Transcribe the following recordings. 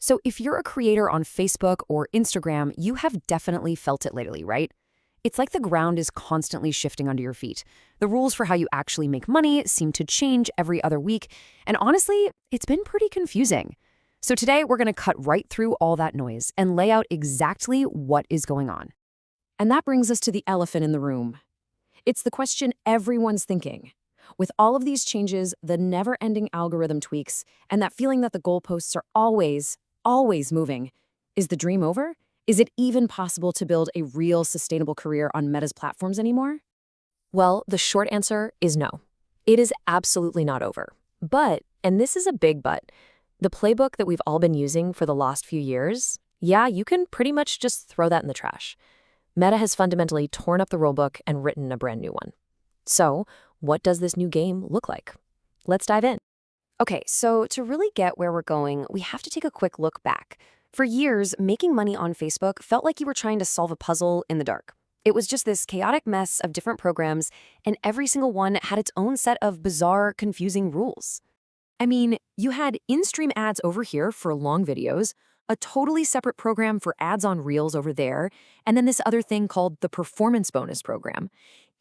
So if you're a creator on Facebook or Instagram, you have definitely felt it lately, right? It's like the ground is constantly shifting under your feet. The rules for how you actually make money seem to change every other week, and honestly, it's been pretty confusing. So today, we're going to cut right through all that noise and lay out exactly what is going on. And that brings us to the elephant in the room. It's the question everyone's thinking. With all of these changes, the never-ending algorithm tweaks, and that feeling that the goalposts are always moving, is the dream over? Is it even possible to build a real sustainable career on Meta's platforms anymore? Well, the short answer is no. It is absolutely not over. But, and this is a big but, the playbook that we've all been using for the last few years, yeah, you can pretty much just throw that in the trash. Meta has fundamentally torn up the rulebook and written a brand new one. So, what does this new game look like? Let's dive in. Okay, so to really get where we're going, we have to take a quick look back. For years, making money on Facebook felt like you were trying to solve a puzzle in the dark. It was just this chaotic mess of different programs, and every single one had its own set of bizarre, confusing rules. I mean, you had in-stream ads over here for long videos, a totally separate program for ads on Reels over there, and then this other thing called the performance bonus program.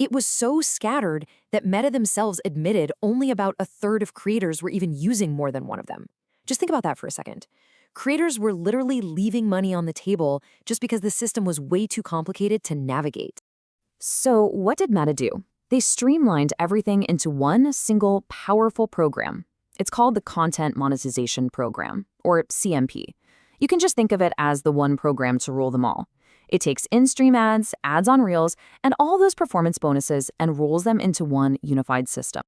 It was so scattered that Meta themselves admitted only about a third of creators were even using more than one of them. Just think about that for a second. Creators were literally leaving money on the table just because the system was way too complicated to navigate. So what did Meta do? They streamlined everything into one single powerful program. It's called the Content Monetization Program, or CMP. You can just think of it as the one program to rule them all. It takes in-stream ads, ads on Reels, and all those performance bonuses and rolls them into one unified system.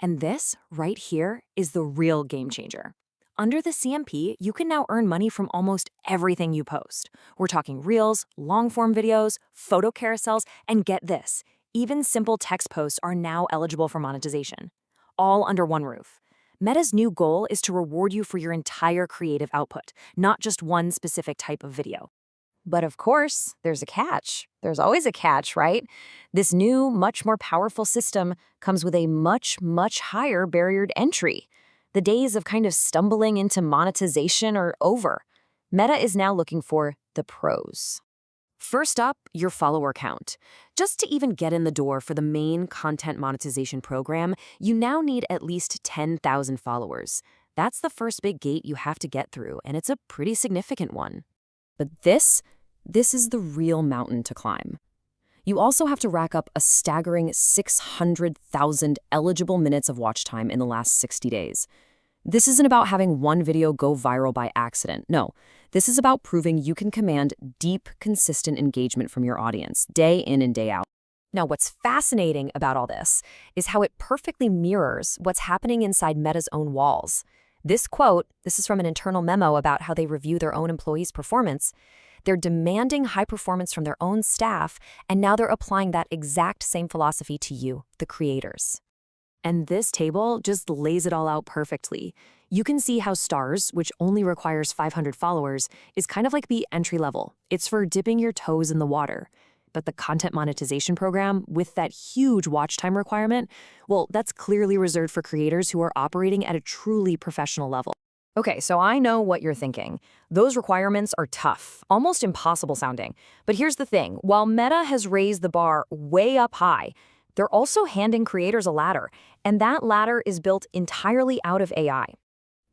And this, right here, is the real game changer. Under the CMP, you can now earn money from almost everything you post. We're talking Reels, long-form videos, photo carousels, and get this, even simple text posts are now eligible for monetization. All under one roof. Meta's new goal is to reward you for your entire creative output, not just one specific type of video. But of course, there's a catch. There's always a catch, right? This new, much more powerful system comes with a much higher barrier to entry. The days of kind of stumbling into monetization are over. Meta is now looking for the pros. First up, your follower count. Just to even get in the door for the main content monetization program, you now need at least 10,000 followers. That's the first big gate you have to get through, and it's a pretty significant one. But this is the real mountain to climb. You also have to rack up a staggering 600,000 eligible minutes of watch time in the last 60 days. This isn't about having one video go viral by accident. No, this is about proving you can command deep, consistent engagement from your audience, day in and day out. Now, what's fascinating about all this is how it perfectly mirrors what's happening inside Meta's own walls. This quote, this is from an internal memo about how they review their own employees' performance. They're demanding high performance from their own staff, and now they're applying that exact same philosophy to you, the creators. And this table just lays it all out perfectly. You can see how Stars, which only requires 500 followers, is kind of like the entry level. It's for dipping your toes in the water. But the content monetization program, with that huge watch time requirement, well, that's clearly reserved for creators who are operating at a truly professional level. Okay, so I know what you're thinking. Those requirements are tough, almost impossible sounding. But here's the thing, while Meta has raised the bar way up high, they're also handing creators a ladder, and that ladder is built entirely out of AI.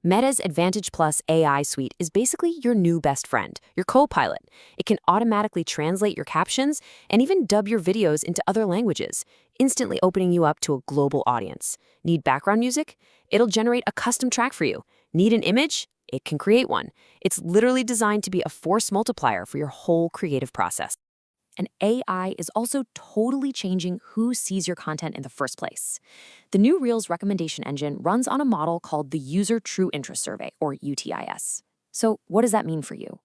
Meta's Advantage Plus AI suite is basically your new best friend, your co-pilot. It can automatically translate your captions and even dub your videos into other languages, instantly opening you up to a global audience. Need background music? It'll generate a custom track for you. Need an image? It can create one. It's literally designed to be a force multiplier for your whole creative process. And AI is also totally changing who sees your content in the first place. The new Reels recommendation engine runs on a model called the User True Interest Survey, or UTIS. So what does that mean for you?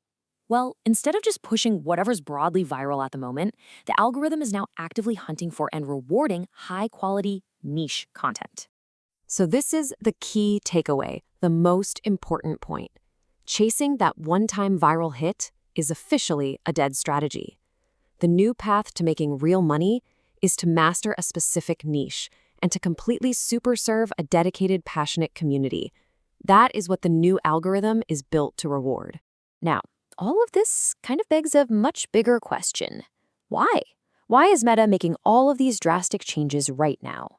Well, instead of just pushing whatever's broadly viral at the moment, the algorithm is now actively hunting for and rewarding high-quality, niche content. So this is the key takeaway, the most important point. Chasing that one-time viral hit is officially a dead strategy. The new path to making real money is to master a specific niche and to completely superserve a dedicated, passionate community. That is what the new algorithm is built to reward. Now, all of this kind of begs a much bigger question. Why? Why is Meta making all of these drastic changes right now?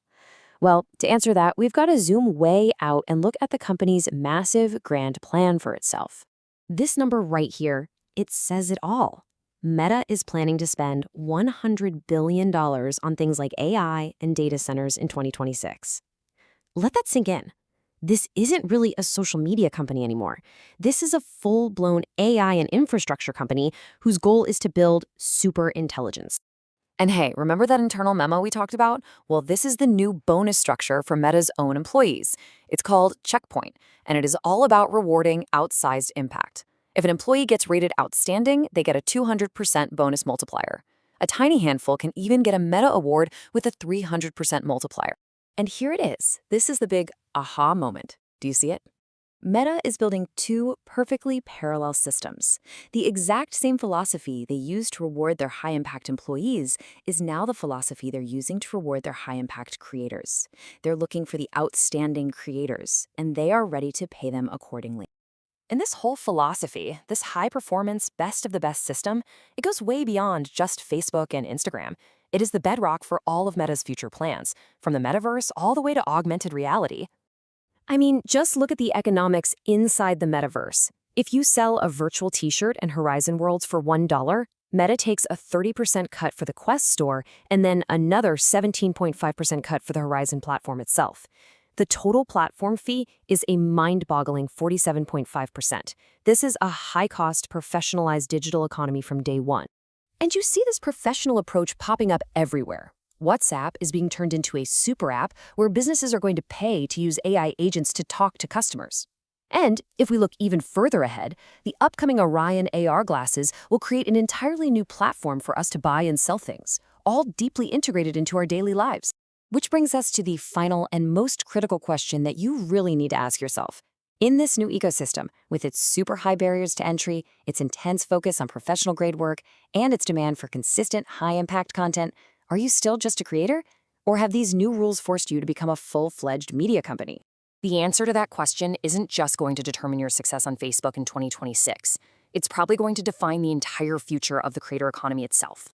Well, to answer that, we've got to zoom way out and look at the company's massive grand plan for itself. This number right here, it says it all. Meta is planning to spend $100 billion on things like AI and data centers in 2026. Let that sink in. This isn't really a social media company anymore. This is a full-blown AI and infrastructure company whose goal is to build super intelligence. And hey, remember that internal memo we talked about? Well, this is the new bonus structure for Meta's own employees. It's called Checkpoint, and it is all about rewarding outsized impact. If an employee gets rated outstanding, they get a 200% bonus multiplier. A tiny handful can even get a Meta award with a 300% multiplier. And here it is. This is the big aha moment. Do you see it? Meta is building two perfectly parallel systems. The exact same philosophy they use to reward their high-impact employees is now the philosophy they're using to reward their high-impact creators. They're looking for the outstanding creators, and they are ready to pay them accordingly. And this whole philosophy, this high-performance, best-of-the-best system, it goes way beyond just Facebook and Instagram. It is the bedrock for all of Meta's future plans, from the metaverse all the way to augmented reality. I mean, just look at the economics inside the metaverse. If you sell a virtual t-shirt and Horizon Worlds for $1, Meta takes a 30% cut for the Quest store and then another 17.5% cut for the Horizon platform itself. The total platform fee is a mind-boggling 47.5%. This is a high-cost, professionalized digital economy from day one. And you see this professional approach popping up everywhere. WhatsApp is being turned into a super app where businesses are going to pay to use AI agents to talk to customers. And if we look even further ahead, the upcoming Orion AR glasses will create an entirely new platform for us to buy and sell things, all deeply integrated into our daily lives. Which brings us to the final and most critical question that you really need to ask yourself. In this new ecosystem, with its super high barriers to entry, its intense focus on professional grade work, and its demand for consistent, high-impact content, are you still just a creator? Or have these new rules forced you to become a full-fledged media company? The answer to that question isn't just going to determine your success on Facebook in 2026. It's probably going to define the entire future of the creator economy itself.